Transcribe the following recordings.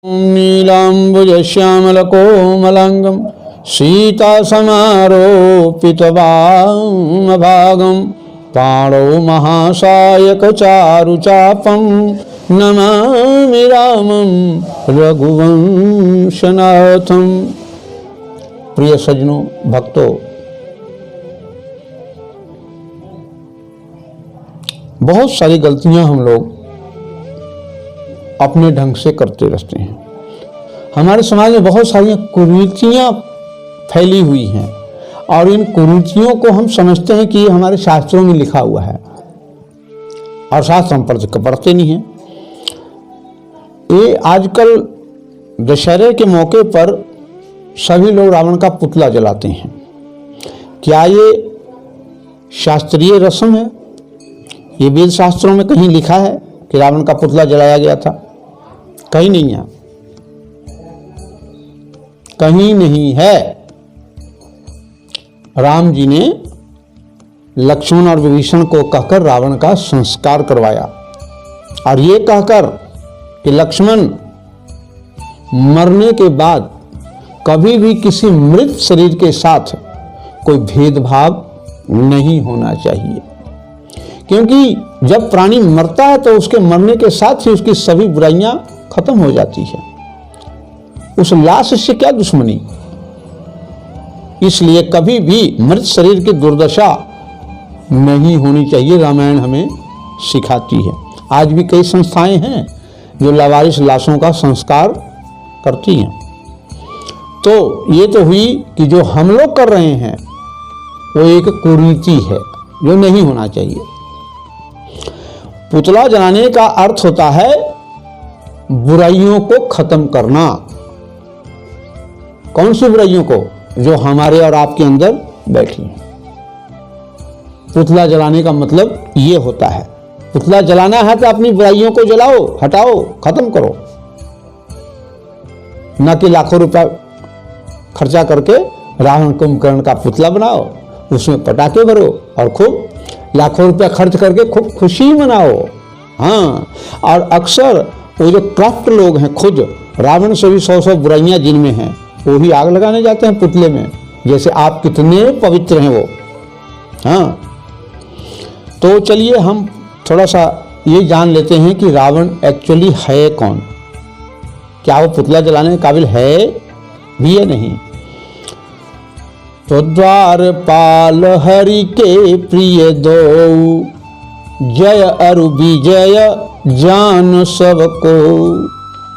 नीलाम्बुजश्यामलकोमलाङ्गं सीतासमारोपितवामभागं पाणौ महासायकचारुचापं नमामि रामं रघुवंशनाथं। प्रिय सज्जनों, भक्तों, बहुत सारी गलतियां हम लोग अपने ढंग से करते रहते हैं। हमारे समाज में बहुत सारी कुरीतियां फैली हुई हैं और इन कुरीतियों को हम समझते हैं कि ये हमारे शास्त्रों में लिखा हुआ है और शास्त्र हम पढ़ते नहीं हैं। ये आजकल दशहरे के मौके पर सभी लोग रावण का पुतला जलाते हैं। क्या ये शास्त्रीय रस्म है? ये वेद शास्त्रों में कहीं लिखा है कि रावण का पुतला जलाया गया था? कहीं नहीं है, कहीं नहीं है। राम जी ने लक्ष्मण और विभीषण को कहकर रावण का संस्कार करवाया और ये कहकर कि लक्ष्मण, मरने के बाद कभी भी किसी मृत शरीर के साथ कोई भेदभाव नहीं होना चाहिए, क्योंकि जब प्राणी मरता है तो उसके मरने के साथ ही उसकी सभी बुराइयां खत्म हो जाती है। उस लाश से क्या दुश्मनी? इसलिए कभी भी मृत शरीर की दुर्दशा नहीं होनी चाहिए, रामायण हमें सिखाती है। आज भी कई संस्थाएं हैं जो लावारिस लाशों का संस्कार करती हैं। तो ये तो हुई कि जो हम लोग कर रहे हैं वो एक कुरीति है जो नहीं होना चाहिए। पुतला जलाने का अर्थ होता है बुराइयों को खत्म करना। कौन सी बुराइयों को? जो हमारे और आपके अंदर बैठी हैं। पुतला जलाने का मतलब ये होता है। पुतला जलाना है तो अपनी बुराइयों को जलाओ, हटाओ, खत्म करो, न कि लाखों रुपया खर्चा करके रावण कुंभकर्ण का पुतला बनाओ, उसमें पटाखे भरो और खूब लाखों रुपया खर्च करके खूब खुशी मनाओ। हाँ, और अक्सर वो जो क्राफ्ट लोग हैं, खुद रावण से भी 100 बुराइयां जिनमें हैं, वो ही आग लगाने जाते हैं पुतले में, जैसे आप कितने पवित्र हैं वो। हाँ, तो चलिए हम थोड़ा सा ये जान लेते हैं कि रावण एक्चुअली है कौन। क्या वो पुतला जलाने के काबिल है भी या नहीं? तो द्वारपाल हरि के प्रिय दो, जय अरु विजय जान सबको।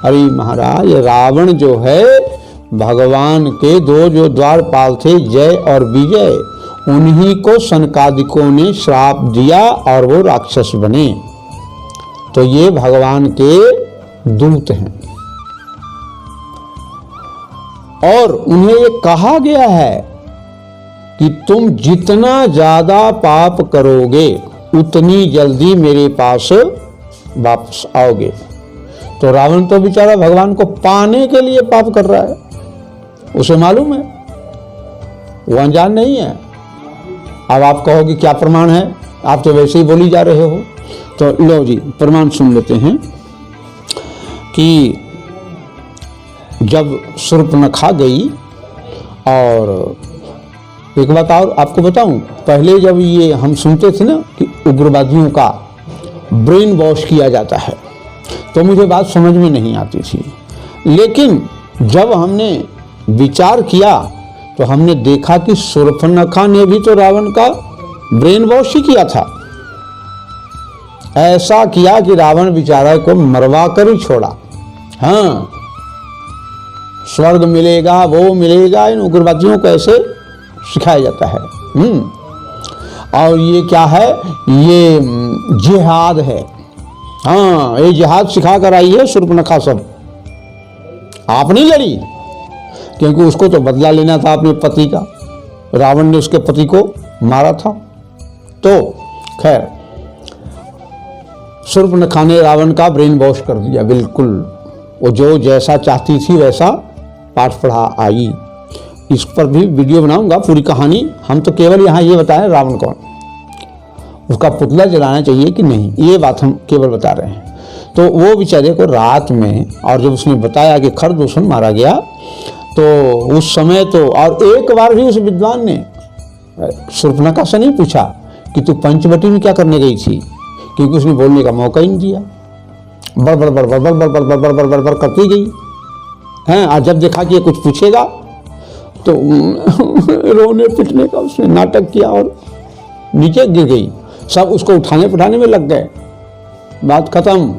अरे महाराज, रावण जो है भगवान के दो जो द्वारपाल थे, जय और विजय, उन्हीं को सनकादिकों ने श्राप दिया और वो राक्षस बने। तो ये भगवान के दूत हैं और उन्हें ये कहा गया है कि तुम जितना ज्यादा पाप करोगे उतनी जल्दी मेरे पास वापस आओगे। तो रावण तो बेचारा भगवान को पाने के लिए पाप कर रहा है, उसे मालूम है, वो अनजान नहीं है। अब आप कहोगे क्या प्रमाण है? आप तो वैसे ही बोली जा रहे हो। तो लो जी, प्रमाण सुन लेते हैं कि जब शूर्पणखा गई, और एक बात और आपको बताऊं, पहले जब ये हम सुनते थे ना कि उग्रवादियों का ब्रेन वॉश किया जाता है, तो मुझे बात समझ में नहीं आती थी। लेकिन जब हमने विचार किया तो हमने देखा कि शूर्पणखा ने भी तो रावण का ब्रेन वॉश ही किया था। ऐसा किया कि रावण बेचारा को मरवा कर ही छोड़ा। हाँ, स्वर्ग मिलेगा, वो मिलेगा, इन उग्रवादियों को ऐसे सिखाया जाता है। और ये क्या है? ये जिहाद है। हाँ, ये जिहाद सिखा कर आई है शूर्पणखा सब। आप नहीं लड़ी, क्योंकि उसको तो बदला लेना था अपने पति का। रावण ने उसके पति को मारा था। तो खैर, शूर्पणखा ने रावण का ब्रेन वॉश कर दिया बिल्कुल। वो जो जैसा चाहती थी वैसा पाठ पढ़ा आई। इस पर भी वीडियो बनाऊंगा, पूरी कहानी। हम तो केवल यहाँ ये बताएं रावण कौन, उसका पुतला जलाना चाहिए कि नहीं, ये बात हम केवल बता रहे हैं। तो वो बेचारे को रात में, और जब उसने बताया कि खरदूषण मारा गया, तो उस समय तो, और एक बार भी उस विद्वान ने शूर्पणखा से नहीं पूछा कि तू पंचवटी में क्या करने गई थी, क्योंकि उसने बोलने का मौका ही नहीं दिया। बड़बड़ बड़बड़ बड़बड़ बड़बड़ बड़बड़ बड़बड़ करती गई हैं। और जब देखा कि ये कुछ पूछेगा तो रोने पिटने का उसने नाटक किया और नीचे गिर गई। सब उसको उठाने पठाने में लग गए, बात खत्म,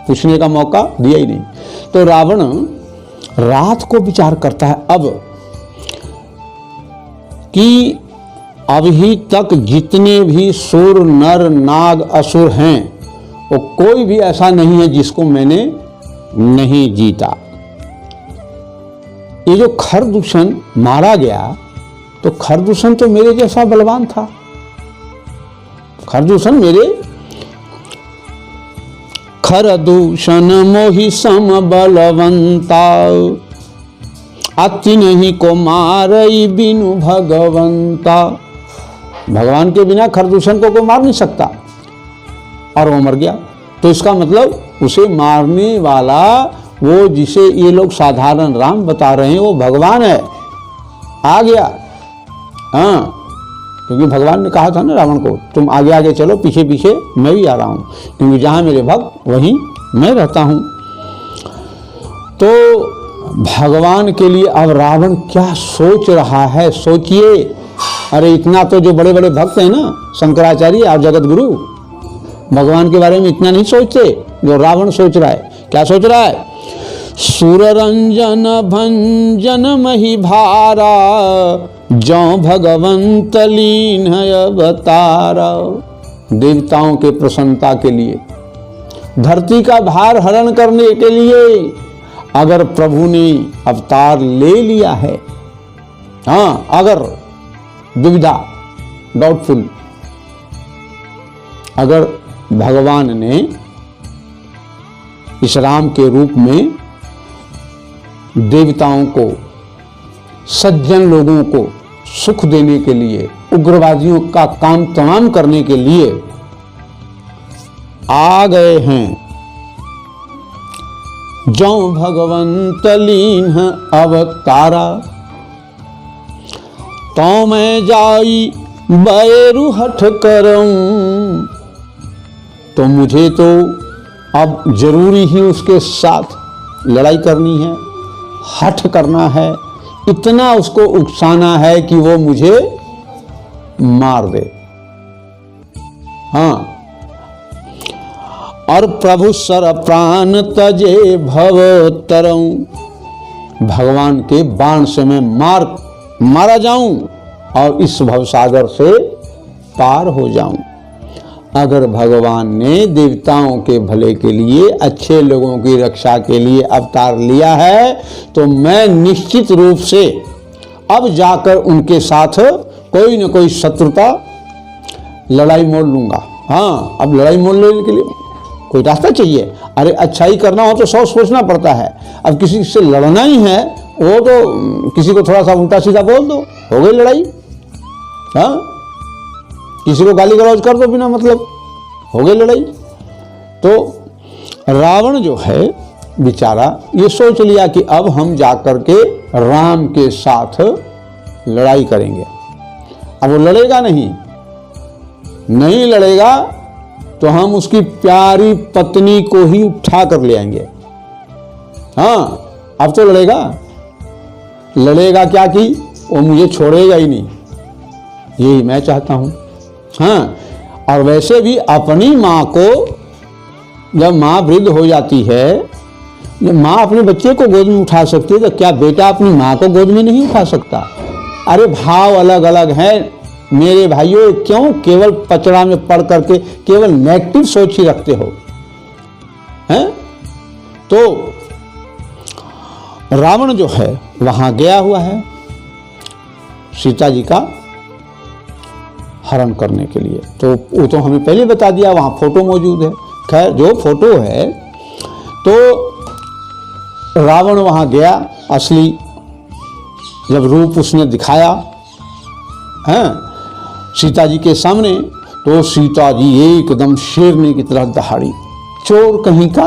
पूछने का मौका दिया ही नहीं। तो रावण रात को विचार करता है अब कि अभी तक जितने भी सुर नर नाग असुर हैं वो कोई भी ऐसा नहीं है जिसको मैंने नहीं जीता। ये जो खरदूषण मारा गया, तो खरदूषण तो मेरे जैसा बलवान था। खरदूषण मेरे, खरदूषण मोहि सम बलवंता, अति नहीं को मारई बिनु भगवंता। भगवान के बिना खरदूषण को कोई मार नहीं सकता, और वो मर गया। तो इसका मतलब उसे मारने वाला, वो जिसे ये लोग साधारण राम बता रहे हैं, वो भगवान है, आ गया। हाँ, क्योंकि भगवान ने कहा था ना रावण को, तुम आगे आगे चलो, पीछे पीछे मैं भी आ रहा हूँ, क्योंकि जहाँ मेरे भक्त वहीं मैं रहता हूँ। तो भगवान के लिए अब रावण क्या सोच रहा है, सोचिए। अरे इतना तो जो बड़े बड़े भक्त हैं ना, शंकराचार्य और जगत गुरु, भगवान के बारे में इतना नहीं सोचते जो रावण सोच रहा है। क्या सोच रहा है? सुर रंजन भंजन मही भारा, जौ भगवंत लीन अवतारा। देवताओं के प्रसन्नता के लिए, धरती का भार हरण करने के लिए अगर प्रभु ने अवतार ले लिया है, हाँ, अगर दुविधा, डाउटफुल, अगर भगवान ने इस राम के रूप में देवताओं को, सज्जन लोगों को सुख देने के लिए, उग्रवादियों का काम तमाम करने के लिए आ गए हैं, जौ भगवंत लीन अवतारा, तो मैं जाई बैरु हठ करऊं। तो मुझे तो अब जरूरी ही उसके साथ लड़ाई करनी है, हठ करना है, इतना उसको उकसाना है कि वो मुझे मार दे। हाँ, और प्रभु सर प्राण तजे भव तरऊं। भगवान के बाण से मैं मारा जाऊं और इस भवसागर से पार हो जाऊं। अगर भगवान ने देवताओं के भले के लिए, अच्छे लोगों की रक्षा के लिए अवतार लिया है, तो मैं निश्चित रूप से अब जाकर उनके साथ कोई न कोई शत्रुता, लड़ाई मोड़ लूंगा। हाँ, अब लड़ाई मोड़ लेने के लिए कोई रास्ता चाहिए। अरे अच्छाई करना हो तो 100 सोचना पड़ता है। अब किसी से लड़ना ही है, वो तो किसी को थोड़ा सा उल्टा सीधा बोल दो, हो गई लड़ाई। हाँ, किसी को गाली गलौज कर दो बिना मतलब, हो गई लड़ाई। तो रावण जो है बेचारा, ये सोच लिया कि अब हम जाकर के राम के साथ लड़ाई करेंगे। अब वो लड़ेगा नहीं लड़ेगा तो हम उसकी प्यारी पत्नी को ही उठा कर ले आएंगे। हाँ, अब तो लड़ेगा क्या कि वो मुझे छोड़ेगा ही नहीं, यही मैं चाहता हूं। हाँ, और वैसे भी अपनी माँ को, जब माँ वृद्ध हो जाती है, जब माँ अपने बच्चे को गोद में उठा सकती है, तो क्या बेटा अपनी माँ को गोद में नहीं उठा सकता? अरे भाव अलग अलग हैं मेरे भाइयों। क्यों केवल पचड़ा में पड़ करके केवल नेगेटिव सोच ही रखते हो? हैं? तो रावण जो है वहां गया हुआ है सीता जी का हरण करने के लिए। तो वो तो हमें पहले बता दिया, वहां फोटो मौजूद है। खैर, जो फोटो है, तो रावण वहां गया, असली जब रूप उसने दिखाया है सीता जी के सामने, तो सीता जी एकदम शेरनी की तरह दहाड़ी, चोर कहीं का,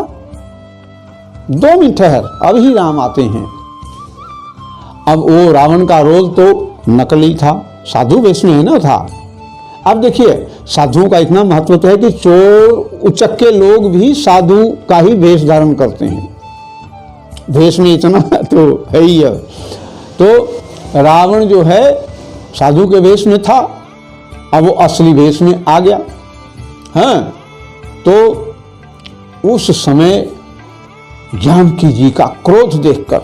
2 मिनट ठहर, अभी राम आते हैं। अब वो रावण का रोल तो नकली था, साधु वेश में है ना था। अब देखिए साधुओं का इतना महत्व तो है कि चोर उचक्के लोग भी साधु का ही वेश धारण करते हैं, वेश में इतना तो है ही है। तो रावण जो है साधु के वेश में था, अब वो असली वेश में आ गया। हाँ, तो उस समय जानकी जी का क्रोध देखकर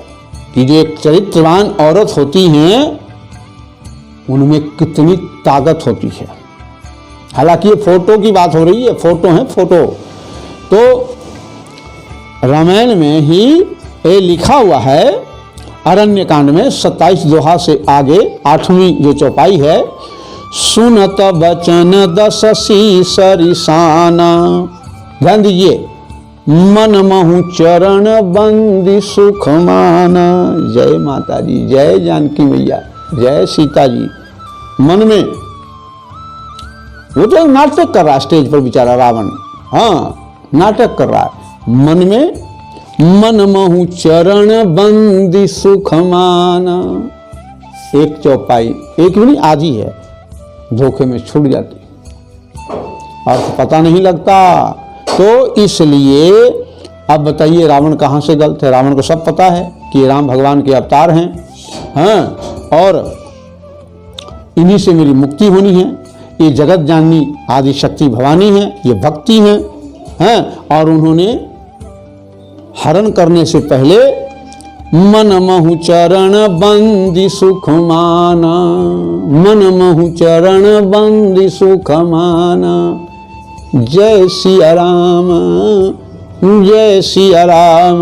कि जो एक चरित्रवान औरत होती हैं उनमें कितनी ताकत होती है। हालांकि ये फोटो की बात हो रही है, फोटो है फोटो। तो रामायण में ही ये लिखा हुआ है, अरण्य कांड में 27 दोहा से आगे 8वीं जो चौपाई है, सुनत बचन दस सरिसाना। ध्यान दीजिए, मन महु चरण बंदी सुख माना। जय माता जी, जय जानकी मैया, जय सीता जी। मन में, वो तो नाटक कर रहा है स्टेज पर बेचारा रावण, हाँ नाटक कर रहा है। मन में मन महु चरण बंदी सुख माना। एक चौपाई, एक भी नहीं आधी है, धोखे में छूट जाती और पता नहीं लगता। तो इसलिए अब बताइए रावण कहाँ से गलत है? रावण को सब पता है कि राम भगवान के अवतार हैं, हाँ, और इन्हीं से मेरी मुक्ति होनी है। ये जगत जाननी आदि शक्ति भवानी है, ये भक्ति है, हैं। और उन्होंने हरण करने से पहले मन महु चरण बंदी सुख माना, मन महु चरण बंदी सुख माना। जय सिया राम, जय सिया राम।